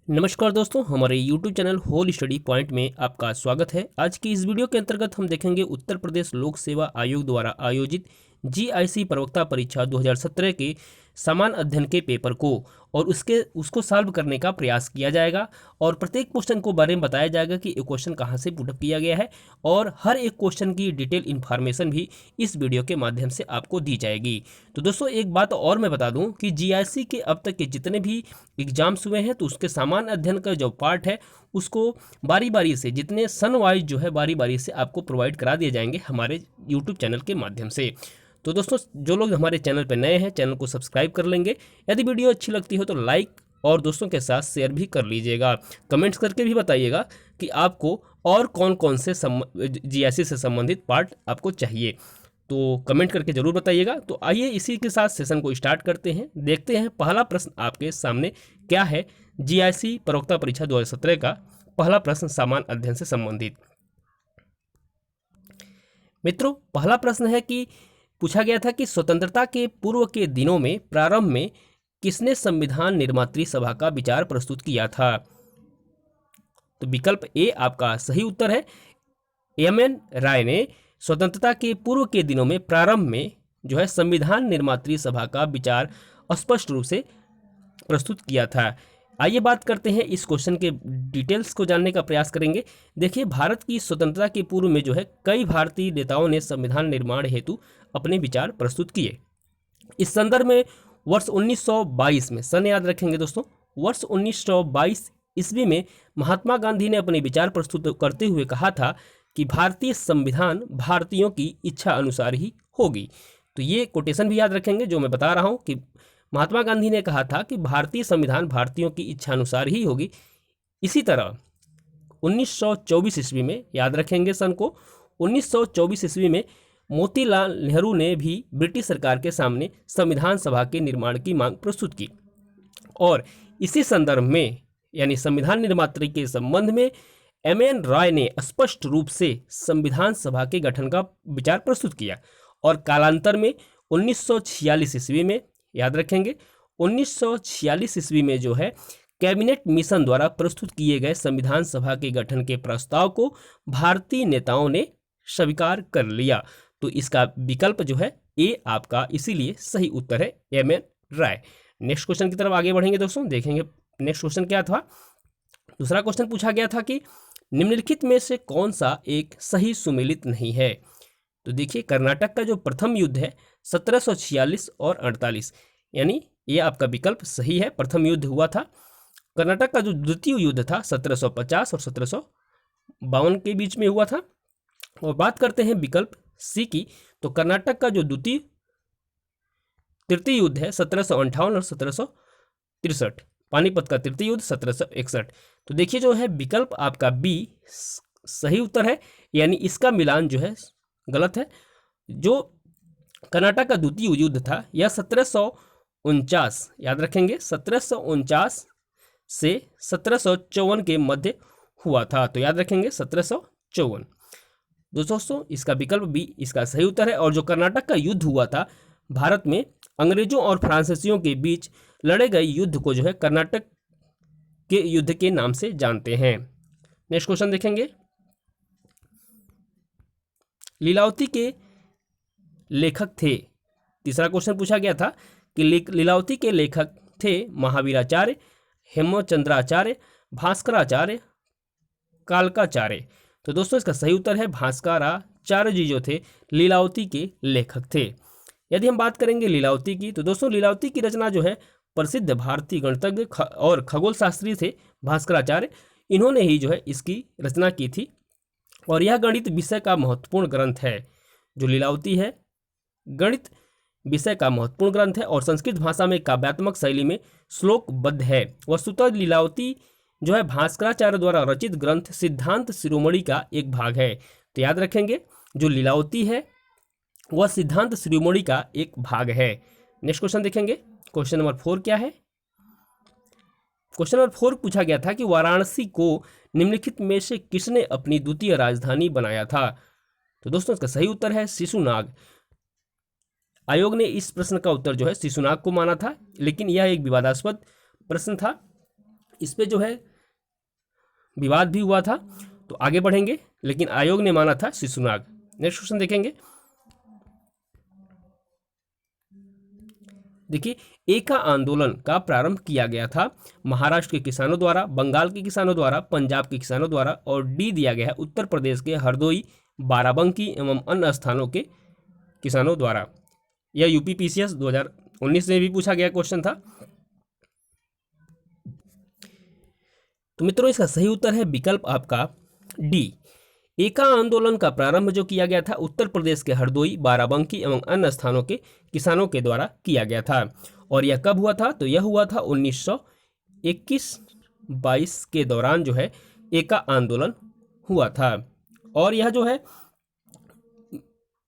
नमस्कार दोस्तों, हमारे YouTube channel Whole Study Point में आपका स्वागत है। आज की इस वीडियो के अंतर्गत हम देखेंगे उत्तर प्रदेश लोक सेवा आयोग द्वारा आयोजित जीआईसी प्रवक्ता परीक्षा 2017 के समान अध्ययन के पेपर को और उसको सॉल्व करने का प्रयास किया जाएगा और प्रत्येक क्वेश्चन को बारे में बताया जाएगा कि ये क्वेश्चन कहाँ से पुटअप किया गया है और हर एक क्वेश्चन की डिटेल इन्फॉर्मेशन भी इस वीडियो के माध्यम से आपको दी जाएगी। तो दोस्तों, एक बात और मैं बता दूं कि जीआईसी के अब तक के जितने भी एग्जाम्स हुए हैं तो उसके सामान्य अध्ययन का जो पार्ट है उसको बारी बारी से, जितने सन वाइज जो है बारी बारी से आपको प्रोवाइड करा दिए जाएंगे हमारे यूट्यूब चैनल के माध्यम से। तो दोस्तों, जो लोग हमारे चैनल पर नए हैं चैनल को सब्सक्राइब कर लेंगे। यदि वीडियो अच्छी लगती हो तो लाइक और दोस्तों के साथ शेयर भी कर लीजिएगा। कमेंट्स करके भी बताइएगा कि आपको और कौन कौन से जीआईसी से संबंधित पार्ट आपको चाहिए, तो कमेंट करके ज़रूर बताइएगा। तो आइए इसी के साथ सेशन को स्टार्ट करते हैं। देखते हैं पहला प्रश्न आपके सामने क्या है। जीआईसी प्रवक्ता परीक्षा 2017 का पहला प्रश्न सामान्य अध्ययन से संबंधित। मित्रों, पहला प्रश्न है कि पूछा गया था कि स्वतंत्रता के पूर्व के दिनों में प्रारंभ में किसने संविधान निर्मात्री सभा का विचार प्रस्तुत किया था। तो विकल्प ए आपका सही उत्तर है। एमएन राय ने स्वतंत्रता के पूर्व के दिनों में प्रारंभ में जो है संविधान निर्मात्री सभा का विचार स्पष्ट रूप से प्रस्तुत किया था। आइए बात करते हैं इस क्वेश्चन के डिटेल्स को जानने का प्रयास करेंगे। देखिए, भारत की स्वतंत्रता के पूर्व में जो है कई भारतीय नेताओं ने संविधान निर्माण हेतु अपने विचार प्रस्तुत किए। इस संदर्भ में वर्ष 1922 में, सन याद रखेंगे दोस्तों, वर्ष 1922 ईस्वी में महात्मा गांधी ने अपने विचार प्रस्तुत करते हुए कहा था कि भारतीय संविधान भारतीयों की इच्छा अनुसार ही होगी। तो ये कोटेशन भी याद रखेंगे जो मैं बता रहा हूँ कि महात्मा गांधी ने कहा था कि भारतीय संविधान भारतीयों की इच्छा अनुसार ही होगी। इसी तरह 1924 ईस्वी में, याद रखेंगे सन को, 1924 ईस्वी में मोतीलाल नेहरू ने भी ब्रिटिश सरकार के सामने संविधान सभा के निर्माण की मांग प्रस्तुत की और इसी संदर्भ में यानी संविधान निर्मात्री के संबंध में एमएन राय ने स्पष्ट रूप से संविधान सभा के गठन का विचार प्रस्तुत किया और कालांतर में 1946 ईस्वी में, याद रखेंगे, 1946 ईस्वी में जो है कैबिनेट मिशन द्वारा प्रस्तुत किए गए संविधान सभा के गठन के प्रस्ताव को भारतीय नेताओं ने स्वीकार कर लिया। तो इसका विकल्प जो है ए आपका इसीलिए सही उत्तर है, एमएन राय। नेक्स्ट क्वेश्चन की तरफ आगे बढ़ेंगे दोस्तों, देखेंगे नेक्स्ट क्वेश्चन क्या था। दूसरा क्वेश्चन पूछा गया था कि निम्नलिखित में से कौन सा एक सही सुमेलित नहीं है। तो देखिए, कर्नाटक का जो प्रथम युद्ध है 1746 और 48, यानी ये आपका विकल्प सही है। प्रथम युद्ध हुआ था। कर्नाटक का जो द्वितीय युद्ध था 1750 और 1752 के बीच में हुआ था। और बात करते हैं विकल्प सी की, तो कर्नाटक का जो तृतीय युद्ध है 1758 और 1763, पानीपत का तृतीय युद्ध 1761। तो देखिए जो है विकल्प आपका बी सही उत्तर है, यानी इसका मिलान जो है गलत है। जो कर्नाटक का द्वितीय युद्ध था यह 1749, याद रखेंगे, 1749 से 1754 के मध्य हुआ था। तो याद रखेंगे 1754। दोस्तों, इसका विकल्प बी इसका सही उत्तर है। और जो कर्नाटक का युद्ध हुआ था भारत में अंग्रेजों और फ्रांसीसियों के बीच लड़े गए युद्ध को जो है कर्नाटक के युद्ध के नाम से जानते हैं। नेक्स्ट क्वेश्चन देखेंगे। लीलावती के लेखक थे। तीसरा क्वेश्चन पूछा गया था कि लीलावती के लेखक थे महावीराचार्य, हेमचंद्राचार्य, भास्कराचार्य, कालकाचार्य। तो दोस्तों, इसका सही उत्तर है भास्कराचार्य जी जो थे लीलावती के लेखक थे। यदि हम बात करेंगे लीलावती की, तो दोस्तों लीलावती की रचना जो है प्रसिद्ध भारतीय गणितज्ञ और खगोल शास्त्री थे भास्कराचार्य, इन्होंने ही जो है इसकी रचना की थी और यह गणित विषय का महत्वपूर्ण ग्रंथ है। जो लीलावती है गणित विषय का महत्वपूर्ण ग्रंथ है और संस्कृत भाषा में काव्यात्मक शैली में श्लोकबद्ध है। वस्तुतः लीलावती जो है भास्कराचार्य द्वारा रचित ग्रंथ सिद्धांत शिरोमणि का एक भाग है। तो याद रखेंगे जो लीलावती है वह सिद्धांत शिरोमणि का एक भाग है। नेक्स्ट क्वेश्चन देखेंगे। क्वेश्चन नंबर 4 क्या है। क्वेश्चन नंबर 4 पूछा गया था कि वाराणसी को निम्नलिखित में से किसने अपनी द्वितीय राजधानी बनाया था। तो दोस्तों, इसका सही उत्तर है शिशुनाग। आयोग ने इस प्रश्न का उत्तर जो है शिशुनाग को माना था, लेकिन यह एक विवादास्पद प्रश्न था। इस पे जो है विवाद भी हुआ था। तो आगे बढ़ेंगे, लेकिन आयोग ने माना था शिशुनाग। नेक्स्ट क्वेश्चन देखेंगे। देखिए, एका आंदोलन का प्रारंभ किया गया था महाराष्ट्र के किसानों द्वारा, बंगाल के किसानों द्वारा, पंजाब के किसानों द्वारा, और डी दिया गया है उत्तर प्रदेश के हरदोई, बाराबंकी एवं अन्य स्थानों के किसानों द्वारा। यह यूपी पीसीएस 2019 में भी पूछा गया क्वेश्चन था। तो मित्रों, इसका सही उत्तर है विकल्प आपका डी। एका आंदोलन का प्रारंभ जो किया गया था उत्तर प्रदेश के हरदोई, बाराबंकी एवं अन्य स्थानों के किसानों के द्वारा किया गया था। और यह कब हुआ था? तो यह हुआ था 1921-22 के दौरान जो है एका आंदोलन हुआ था। और यह जो है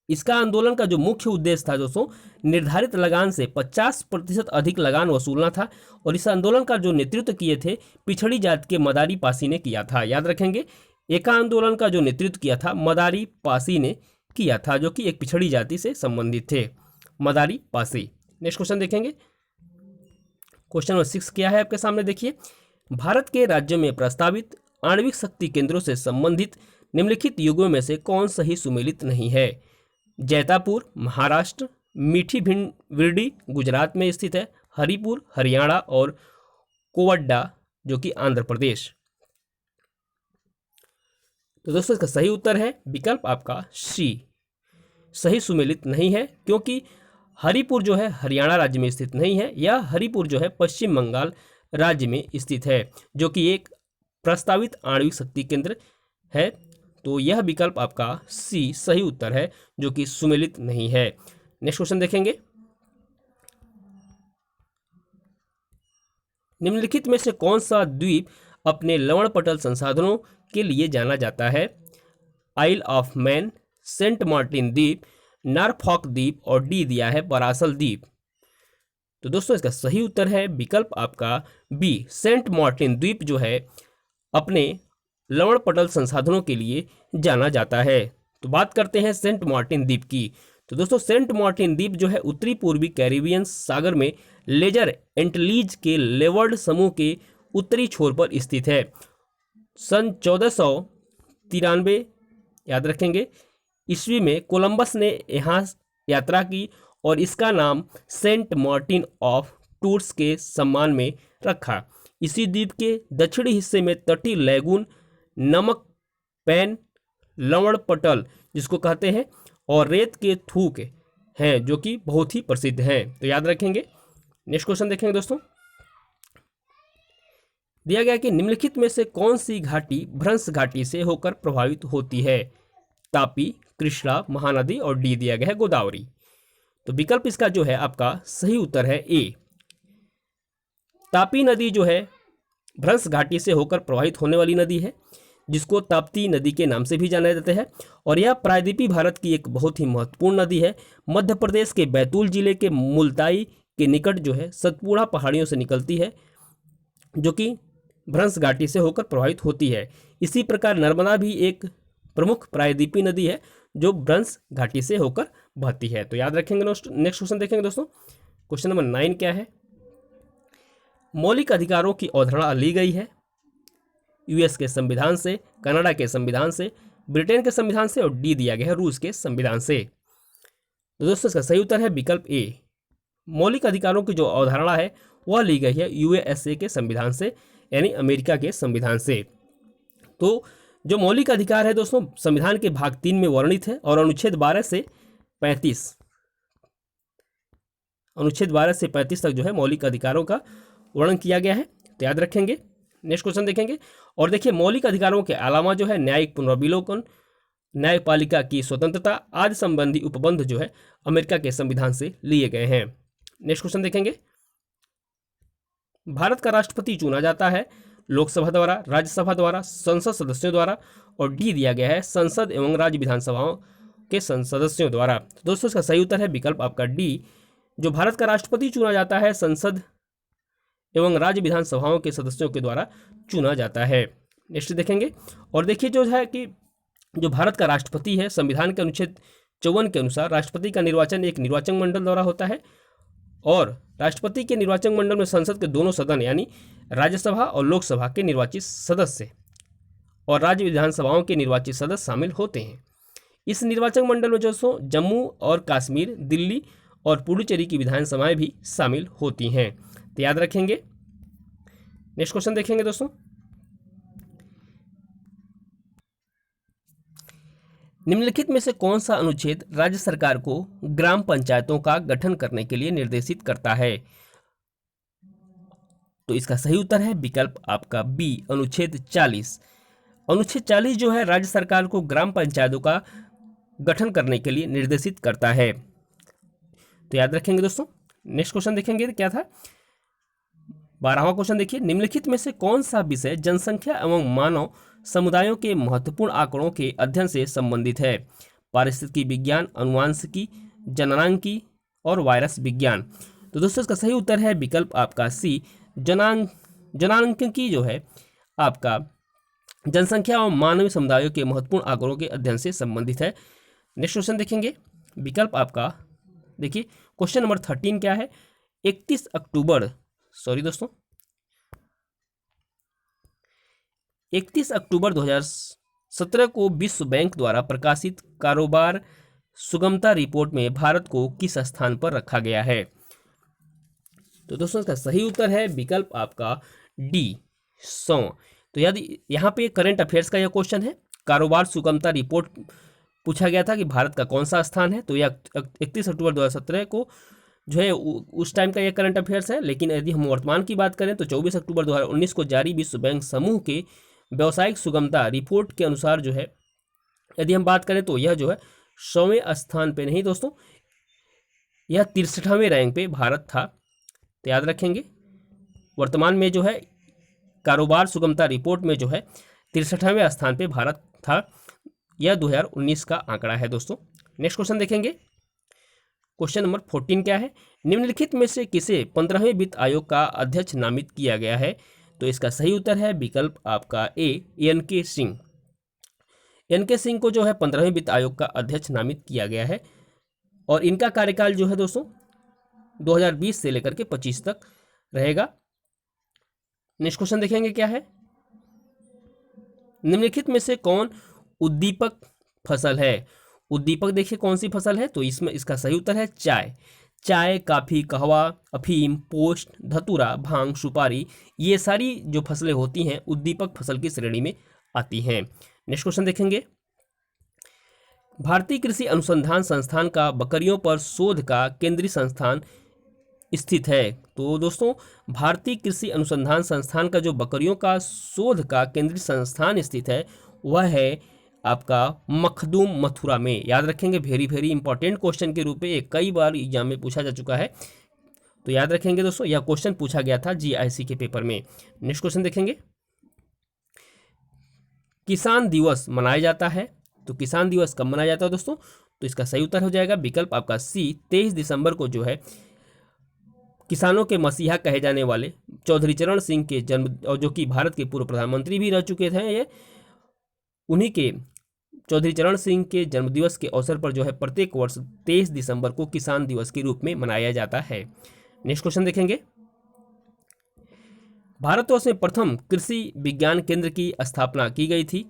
इसका आंदोलन का जो मुख्य उद्देश्य था दोस्तों, निर्धारित लगान से 50% अधिक लगान वसूलना था। और इस आंदोलन का जो नेतृत्व किए थे पिछड़ी जाति के मदारी पासी ने किया था। याद रखेंगे, एका आंदोलन का जो नेतृत्व किया था मदारी पासी ने किया था, जो कि एक पिछड़ी जाति से संबंधित थे, मदारी पासी। नेक्स्ट क्वेश्चन देखेंगे। क्वेश्चन नंबर 6 क्या है आपके सामने? देखिए, भारत के राज्यों में प्रस्तावित आणविक शक्ति केंद्रों से संबंधित निम्नलिखित युगों में से कौन सही सुमेलित नहीं है? जैतापुर महाराष्ट्र, मीठी विरडी गुजरात में स्थित है, हरिपुर हरियाणा, और कोवड्डा जो कि आंध्र प्रदेश। तो दोस्तों, इसका सही उत्तर है विकल्प आपका सी, सही सुमेलित नहीं है, क्योंकि हरिपुर जो है हरियाणा राज्य में स्थित नहीं है। यह हरिपुर जो है पश्चिम बंगाल राज्य में स्थित है, जो कि एक प्रस्तावित आणविक शक्ति केंद्र है। तो यह विकल्प आपका सी सही उत्तर है, जो कि सुमेलित नहीं है। नेक्स्ट क्वेश्चन देखेंगे। निम्नलिखित में से कौन सा द्वीप अपने लवणपटल संसाधनों के लिए जाना जाता है? आइल ऑफ मैन, सेंट मार्टिन द्वीप, नॉरफॉक द्वीप, और डी दिया है परासल द्वीप। तो दोस्तों, इसका सही उत्तर है विकल्प आपका बी, सेंट मार्टिन द्वीप जो है अपने लवणपटल संसाधनों के लिए जाना जाता है। तो बात करते हैं सेंट मार्टिन द्वीप की। तो दोस्तों, सेंट मार्टिन द्वीप जो है उत्तरी पूर्वी कैरिबियन सागर में लेजर एंटिलीज के लेवर्ड समूह के उत्तरी छोर पर स्थित है। सन 1493 याद रखेंगे ईस्वी में कोलंबस ने यहाँ यात्रा की और इसका नाम सेंट मार्टिन ऑफ टूर्स के सम्मान में रखा। इसी द्वीप के दक्षिणी हिस्से में तटीय लैगून, नमक पैन, लवण पटल जिसको कहते हैं, और रेत के थूक हैं, जो कि बहुत ही प्रसिद्ध हैं। तो याद रखेंगे। नेक्स्ट क्वेश्चन देखेंगे दोस्तों। दिया गया कि निम्नलिखित में से कौन सी घाटी भ्रंश घाटी से होकर प्रभावित होती है? तापी, कृष्णा, महानदी, और डी दिया गया है गोदावरी। तो विकल्प इसका जो है आपका सही उत्तर है ए। तापी नदी जो है भ्रंश घाटी से होकर प्रवाहित होने वाली नदी है, जिसको ताप्ती नदी के नाम से भी जाना जाता है। और यह प्रायद्वीपीय भारत की एक बहुत ही महत्वपूर्ण नदी है। मध्य प्रदेश के बैतूल जिले के मुल्ताई के निकट जो है सतपुड़ा पहाड़ियों से निकलती है, जो कि भ्रंश घाटी से होकर प्रवाहित होती है। इसी प्रकार नर्मदा भी एक प्रमुख प्रायद्वीपीय नदी है जो भ्रंश घाटी से होकर बहती है। तो याद रखेंगे। नेक्स्ट क्वेश्चन देखेंगे दोस्तों। क्वेश्चन नंबर 9 क्या है? मौलिक अधिकारों की अवधारणा ली गई है यूएस के संविधान से, कनाडा के संविधान से, ब्रिटेन के संविधान से, और डी दिया गया है रूस के संविधान से। तो दोस्तों, इसका सही उत्तर है विकल्प ए। मौलिक अधिकारों की जो अवधारणा है वह ली गई है यूएसए के संविधान से, यानी अमेरिका के संविधान से। तो जो मौलिक अधिकार है दोस्तों संविधान के भाग 3 में वर्णित है, और अनुच्छेद 12 से 35 तक जो है मौलिक अधिकारों का वर्णन किया गया है। तो याद रखेंगे। नेक्स्ट क्वेश्चन देखेंगे। और देखिए, मौलिक अधिकारों के अलावा जो है न्यायिक पुनर्विलोकन, न्यायपालिका की स्वतंत्रता आदि संबंधी उपबंध जो है अमेरिका के संविधान से लिए गए हैं। नेक्स्ट क्वेश्चन देखेंगे। भारत का राष्ट्रपति चुना जाता है लोकसभा द्वारा, राज्यसभा द्वारा, संसद सदस्यों द्वारा, और डी दिया गया है संसद एवं राज्य विधानसभाओं के सदस्यों द्वारा। तो दोस्तों, इसका सही उत्तर है विकल्प आपका डी। जो भारत का राष्ट्रपति चुना जाता है संसद एवं राज्य विधानसभाओं के सदस्यों के द्वारा चुना जाता है। नेक्स्ट देखेंगे। और देखिए, जो है कि जो भारत का राष्ट्रपति है संविधान के अनुच्छेद 54 के अनुसार राष्ट्रपति का निर्वाचन एक निर्वाचन मंडल द्वारा होता है, और राष्ट्रपति के निर्वाचक मंडल में संसद के दोनों सदन यानी राज्यसभा और लोकसभा के निर्वाचित सदस्य और राज्य विधानसभाओं के निर्वाचित सदस्य शामिल होते हैं। इस निर्वाचक मंडल में दोस्तों जम्मू और कश्मीर, दिल्ली और पुडुचेरी की विधानसभाएं भी शामिल होती हैं। तो याद रखेंगे। नेक्स्ट क्वेश्चन देखेंगे दोस्तों। निम्नलिखित में से कौन सा अनुच्छेद राज्य सरकार को ग्राम पंचायतों का गठन करने के लिए निर्देशित करता है? तो इसका सही उत्तर है विकल्प आपका बी, अनुच्छेद 40। अनुच्छेद 40 जो है राज्य सरकार को ग्राम पंचायतों का गठन करने के लिए निर्देशित करता है। तो याद रखेंगे दोस्तों। नेक्स्ट क्वेश्चन देखेंगे क्या था। 12वां क्वेश्चन देखिए, निम्नलिखित में से कौन सा विषय जनसंख्या एवं मानव समुदायों के महत्वपूर्ण आंकड़ों के अध्ययन से संबंधित है? पारिस्थितिकी विज्ञान, अनुवांशिकी, जननांकी और वायरस विज्ञान। तो दोस्तों इसका सही उत्तर है विकल्प आपका सी, जननांकी जो है आपका जनसंख्या एवं मानवीय समुदायों के महत्वपूर्ण आंकड़ों के अध्ययन से संबंधित है। नेक्स्ट क्वेश्चन देखेंगे। विकल्प आपका देखिए क्वेश्चन नंबर 13 क्या है। 31 अक्टूबर 2017 को विश्व बैंक द्वारा प्रकाशित कारोबार सुगमता रिपोर्ट में भारत को किस स्थान पर रखा गया है? तो दोस्तों इसका सही उत्तर है विकल्प आपका डी, 100। तो यदि यहाँ पे करंट अफेयर्स का यह क्वेश्चन है, कारोबार सुगमता रिपोर्ट पूछा गया था कि भारत का कौन सा स्थान है। तो यह 31 अक्टूबर 2017 को जो है उस टाइम का यह करंट अफेयर्स है। लेकिन यदि हम वर्तमान की बात करें तो 24 अक्टूबर 2019 को जारी विश्व बैंक समूह के व्यावसायिक सुगमता रिपोर्ट के अनुसार जो है यदि हम बात करें तो यह जो है 100वें स्थान पे नहीं दोस्तों, यह 63वें रैंक पे भारत था। तो याद रखेंगे वर्तमान में जो है कारोबार सुगमता रिपोर्ट में जो है 63वें स्थान पे भारत था। यह 2019 का आंकड़ा है दोस्तों। नेक्स्ट क्वेश्चन देखेंगे। क्वेश्चन नंबर 14 क्या है। निम्नलिखित में से किसे 15वें वित्त आयोग का अध्यक्ष नामित किया गया है? तो इसका सही उत्तर है विकल्प आपका ए, एन.के. सिंह। एन.के. सिंह को जो है 15वें वित्त आयोग का अध्यक्ष नामित किया गया है और इनका कार्यकाल जो है दोस्तों 2020 से लेकर के 25 तक रहेगा। नेक्स्ट क्वेश्चन देखेंगे क्या है। निम्नलिखित में से कौन उद्दीपक फसल है? उद्दीपक देखिए कौन सी फसल है। तो इसमें इसका सही उत्तर है चाय। चाय, काफ़ी, कहवा, अफीम, पोस्ट, धतूरा, भांग, सुपारी, ये सारी जो फसलें होती हैं उद्दीपक फसल की श्रेणी में आती हैं। नेक्स्ट क्वेश्चन देखेंगे। भारतीय कृषि अनुसंधान संस्थान का बकरियों पर शोध का केंद्रीय संस्थान स्थित है? तो दोस्तों भारतीय कृषि अनुसंधान संस्थान का जो बकरियों का शोध का केंद्रीय संस्थान स्थित है वह है आपका मखदूम, मथुरा में। याद रखेंगे, वेरी इंपॉर्टेंट क्वेश्चन के रूप में कई बार एग्जाम में पूछा जा चुका है। तो याद रखेंगे दोस्तों यह क्वेश्चन पूछा गया था जीआईसी के पेपर में। नेक्स्ट क्वेश्चन देखेंगे। किसान दिवस मनाया जाता है, तो किसान दिवस कब मनाया जाता है दोस्तों? तो इसका सही उत्तर हो जाएगा विकल्प आपका सी, 23 दिसंबर को जो है किसानों के मसीहा कहे जाने वाले चौधरी चरण सिंह के जन्म, और जो कि भारत के पूर्व प्रधानमंत्री भी रह चुके थे, ये उन्हीं के चौधरी चरण सिंह के जन्मदिवस के अवसर पर जो है प्रत्येक वर्ष 23 दिसंबर को किसान दिवस के रूप में मनाया जाता है। नेक्स्ट क्वेश्चन देखेंगे। भारतवर्ष में प्रथम कृषि विज्ञान केंद्र की स्थापना की गई थी,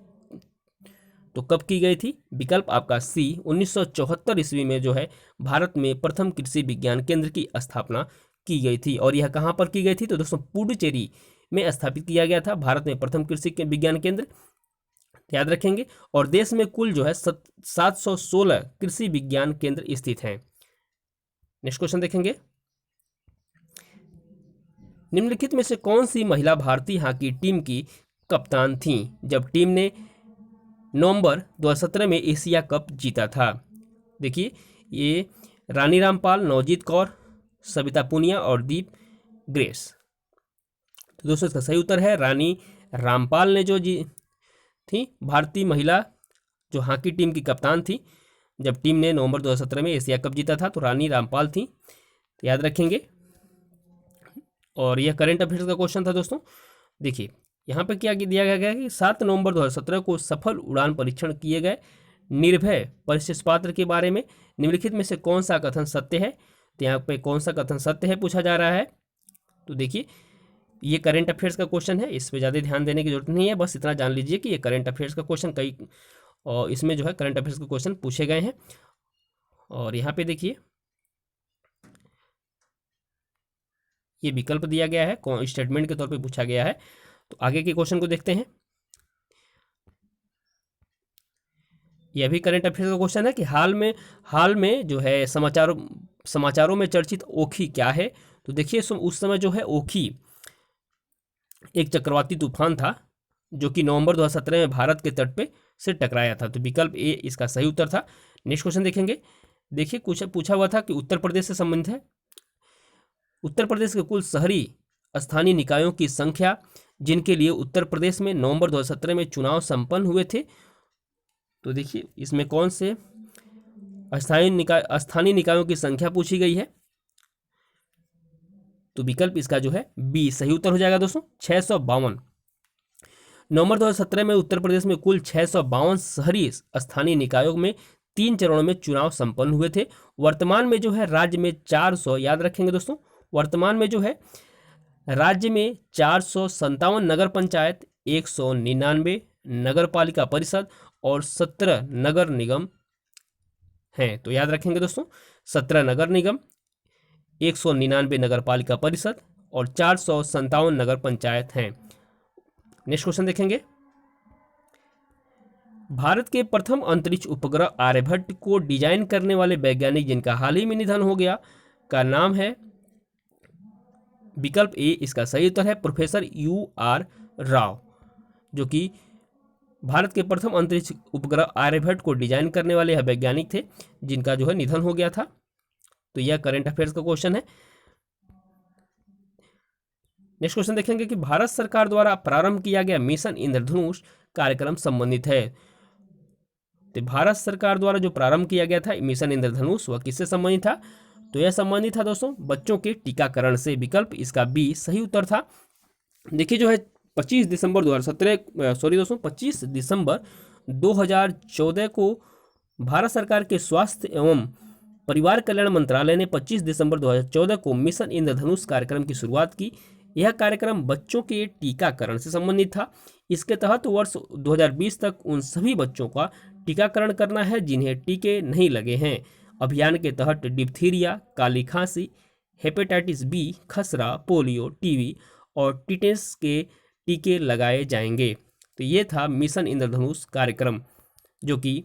तो कब की गई थी? विकल्प आपका सी, 1974 ईस्वी में जो है भारत में प्रथम कृषि विज्ञान केंद्र की स्थापना की गई थी। और यह कहाँ पर की गई थी? तो दोस्तों पुडुचेरी में स्थापित किया गया था भारत में प्रथम कृषि विज्ञान केंद्र। याद रखेंगे। और देश में कुल जो है 716 कृषि विज्ञान केंद्र स्थित हैं। नेक्स्ट क्वेश्चन देखेंगे। निम्नलिखित में से कौन सी महिला भारतीय हॉकी टीम की कप्तान थी जब टीम ने नवंबर 2017 में एशिया कप जीता था? देखिए ये रानी रामपाल, नवजीत कौर, सविता पुनिया और दीप ग्रेस। तो दोस्तों इसका सही उत्तर है रानी रामपाल ने जो थी भारतीय महिला जो हॉकी टीम की कप्तान थी जब टीम ने नवंबर 2017 में एशिया कप जीता था, तो रानी रामपाल थी। तो याद रखेंगे। और यह करंट अफेयर्स का क्वेश्चन था दोस्तों। देखिए यहाँ पे क्या दिया गया है कि 7 नवंबर 2017 को सफल उड़ान परीक्षण किए गए निर्भय परिशिष्ट पात्र के बारे में निम्नलिखित में से कौन सा कथन सत्य है? तो यहाँ पे कौन सा कथन सत्य है पूछा जा रहा है। तो देखिए ये करंट अफेयर्स का क्वेश्चन है, इस पर ज़्यादा ध्यान देने की जरूरत नहीं है, बस इतना जान लीजिए कि ये करंट अफेयर्स का क्वेश्चन कई और इसमें जो है करंट अफेयर्स के क्वेश्चन पूछे गए हैं। और यहाँ पे देखिए ये विकल्प दिया गया है, स्टेटमेंट के तौर पे पूछा गया है। तो आगे के क्वेश्चन को देखते हैं। यह भी करंट अफेयर्स का क्वेश्चन है कि हाल में जो है समाचारों में चर्चित ओखी क्या है। तो देखिए उस समय जो है ओखी एक चक्रवाती तूफान था जो कि नवंबर 2017 में भारत के तट पे से टकराया था। तो विकल्प ए इसका सही उत्तर था। नेक्स्ट क्वेश्चन देखेंगे। देखिए कुछ पूछा हुआ था कि उत्तर प्रदेश से संबंधित है। उत्तर प्रदेश के कुल शहरी स्थानीय निकायों की संख्या जिनके लिए उत्तर प्रदेश में नवंबर 2017 में चुनाव संपन्न हुए थे। तो देखिए इसमें कौन से स्थानीय निकायों की संख्या पूछी गई है। तो विकल्प इसका जो है बी सही उत्तर हो जाएगा दोस्तों, 652। नवंबर 2017 में उत्तर प्रदेश में कुल 652 शहरी स्थानीय निकायों में 3 चरणों में चुनाव संपन्न हुए थे। वर्तमान में जो है राज्य में 400, याद रखेंगे दोस्तों, वर्तमान में जो है राज्य में 457 नगर पंचायत, 199 नगर पालिका परिषद और 17 नगर निगम हैं। तो याद रखेंगे दोस्तों, 17 नगर निगम, 199 नगर पालिका परिषद और 457 नगर पंचायत हैं। नेक्स्ट क्वेश्चन देखेंगे। भारत के प्रथम अंतरिक्ष उपग्रह आर्यभट्ट को डिजाइन करने वाले वैज्ञानिक जिनका हाल ही में निधन हो गया का नाम है। विकल्प ए इसका सही उत्तर है प्रोफेसर U.R. राव, जो कि भारत के प्रथम अंतरिक्ष उपग्रह आर्यभट्ट को डिजाइन करने वाले यह वैज्ञानिक थे जिनका जो है निधन हो गया था। तो यह करंट अफेयर्स का क्वेश्चन है। नेक्स्ट क्वेश्चन देखेंगे कि भारत सरकार द्वारा प्रारंभ किया गया मिशन इंद्रधनुष कार्यक्रम संबंधित है। तो भारत सरकार द्वारा जो प्रारंभ किया गया था मिशन इंद्रधनुष वह किससे संबंधित था। तो यह संबंधित था दोस्तों बच्चों के टीकाकरण से। विकल्प इसका बी सही उत्तर था। देखिए जो है 25 दिसंबर 2014 को भारत सरकार के स्वास्थ्य एवं परिवार कल्याण मंत्रालय ने 25 दिसंबर 2014 को मिशन इंद्रधनुष कार्यक्रम की शुरुआत की। यह कार्यक्रम बच्चों के टीकाकरण से संबंधित था। इसके तहत वर्ष 2020 तक उन सभी बच्चों का टीकाकरण करना है जिन्हें टीके नहीं लगे हैं। अभियान के तहत डिप्थीरिया, काली खांसी, हेपेटाइटिस बी, खसरा, पोलियो, टीबी और टिटेनस के टीके लगाए जाएंगे। तो ये था मिशन इंद्रधनुष कार्यक्रम जो कि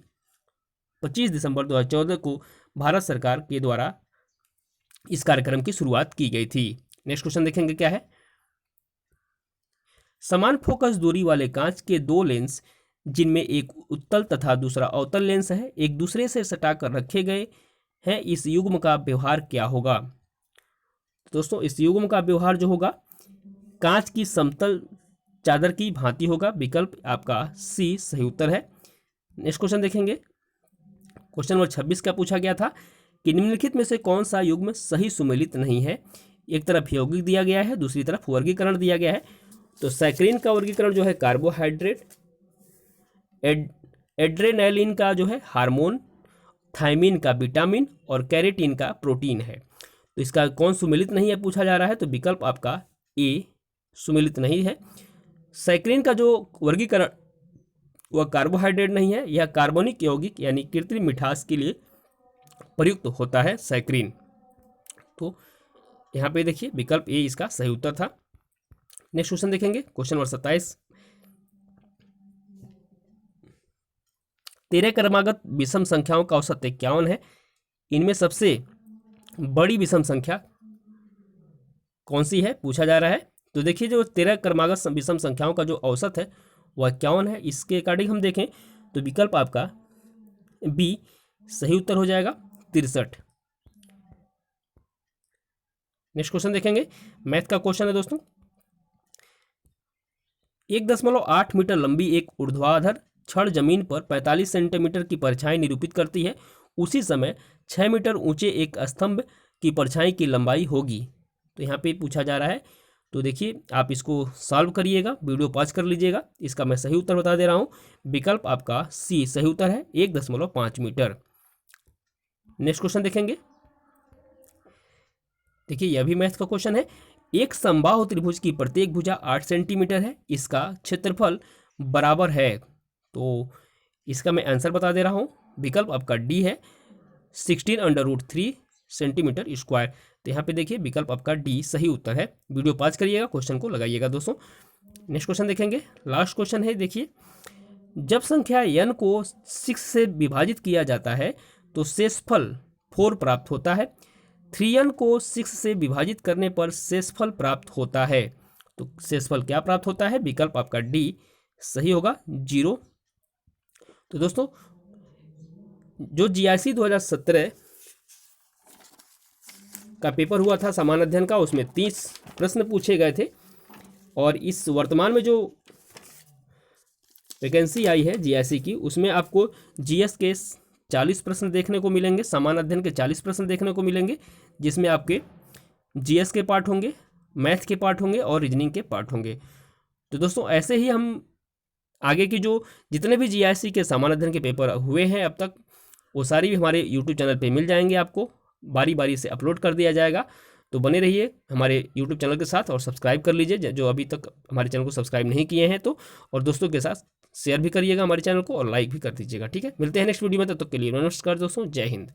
25 दिसंबर 2014 को भारत सरकार के द्वारा इस कार्यक्रम की शुरुआत की गई थी। नेक्स्ट क्वेश्चन देखेंगे क्या है। समान फोकस दूरी वाले कांच के दो लेंस जिनमें एक उत्तल तथा दूसरा अवतल लेंस है एक दूसरे से सटाकर रखे गए हैं, इस युग्म का व्यवहार क्या होगा। दोस्तों इस युग्म का व्यवहार जो होगा कांच की समतल चादर की भांति होगा। विकल्प आपका सी सही उत्तर है। नेक्स्ट क्वेश्चन देखेंगे। क्वेश्चन नंबर 26 का पूछा गया था कि निम्नलिखित में से कौन सा युग्म सही सुमेलित नहीं है। एक तरफ यौगिक दिया गया है, दूसरी तरफ वर्गीकरण दिया गया है। तो सैक्रिन का वर्गीकरण जो है कार्बोहाइड्रेट, एड्रेनालिन का जो है हार्मोन, थायमिन का विटामिन और कैरेटिन का प्रोटीन है। तो इसका कौन सुमेलित नहीं है पूछा जा रहा है। तो विकल्प आपका ए सुमेलित नहीं है। सैक्रिन का जो वर्गीकरण वह कार्बोहाइड्रेट नहीं है, यह कार्बनिक यौगिक यानी कृत्रिम मिठास के लिए प्रयुक्त होता है सैक्रिन। तो यहाँ पे देखिए विकल्प ए इसका सही उत्तर था। नेक्स्ट क्वेश्चन देखेंगे। Question number 27। 13 क्रमागत विषम संख्याओं का औसत 51 है। इनमें सबसे बड़ी विषम संख्या कौन सी है पूछा जा रहा है। तो देखिए जो 13 क्रमागत विषम संख्याओं का जो औसत है वह 51 है। इसके अकॉर्डिंग हम देखें तो विकल्प आपका बी सही उत्तर हो जाएगा, 63। नेक्स्ट क्वेश्चन देखेंगे। मैथ का क्वेश्चन है दोस्तों। 1.8 मीटर लंबी एक ऊर्ध्वाधर छड़ जमीन पर 45 सेंटीमीटर की परछाई निरूपित करती है। उसी समय 6 मीटर ऊंचे एक स्तंभ की परछाई की लंबाई होगी। तो यहाँ पे पूछा जा रहा है। तो देखिए आप इसको सॉल्व करिएगा, वीडियो पॉज कर लीजिएगा। इसका मैं सही उत्तर बता दे रहा हूँ। विकल्प आपका सी सही उत्तर है, 1.5 मीटर। नेक्स्ट क्वेश्चन देखेंगे। देखिए यह भी मैथ का क्वेश्चन है। एक समबाहु त्रिभुज की प्रत्येक भुजा 8 सेंटीमीटर है, इसका क्षेत्रफल बराबर है। तो इसका मैं आंसर बता दे रहा हूँ। विकल्प आपका डी है, 16√3 सेंटीमीटर स्क्वायर। तो यहाँ पे देखिए विकल्प आपका डी सही उत्तर है। वीडियो पॉज करिएगा, क्वेश्चन को लगाइएगा दोस्तों। नेक्स्ट क्वेश्चन देखेंगे, लास्ट क्वेश्चन है। देखिए, जब संख्या n को 6 से विभाजित किया जाता है तो शेषफल 4 प्राप्त होता है। 3n को 6 से विभाजित करने पर शेषफल प्राप्त होता है। तो शेषफल क्या प्राप्त होता है? विकल्प आपका डी सही होगा, 0। तो दोस्तों, जो GIC 2017 का पेपर हुआ था समान अध्ययन का, उसमें 30 प्रश्न पूछे गए थे। और इस वर्तमान में जो वैकेंसी आई है GIC की, उसमें आपको GS के 40 प्रश्न देखने को मिलेंगे, समान अध्ययन के 40 प्रश्न देखने को मिलेंगे, जिसमें आपके GS के पार्ट होंगे, मैथ के पार्ट होंगे और रीजनिंग के पार्ट होंगे। तो दोस्तों, ऐसे ही हम आगे की जो जितने भी GIC के समान अध्ययन के पेपर हुए हैं अब तक, वो सारी भी हमारे YouTube चैनल पे मिल जाएंगे, आपको बारी बारी से अपलोड कर दिया जाएगा। तो बने रहिए हमारे YouTube चैनल के साथ और सब्सक्राइब कर लीजिए जो अभी तक हमारे चैनल को सब्सक्राइब नहीं किए हैं तो, और दोस्तों के साथ शेयर भी करिएगा हमारे चैनल को और लाइक भी कर दीजिएगा। ठीक है, मिलते हैं नेक्स्ट वीडियो में, तब तक के लिए नमस्कार दोस्तों, जय हिंद।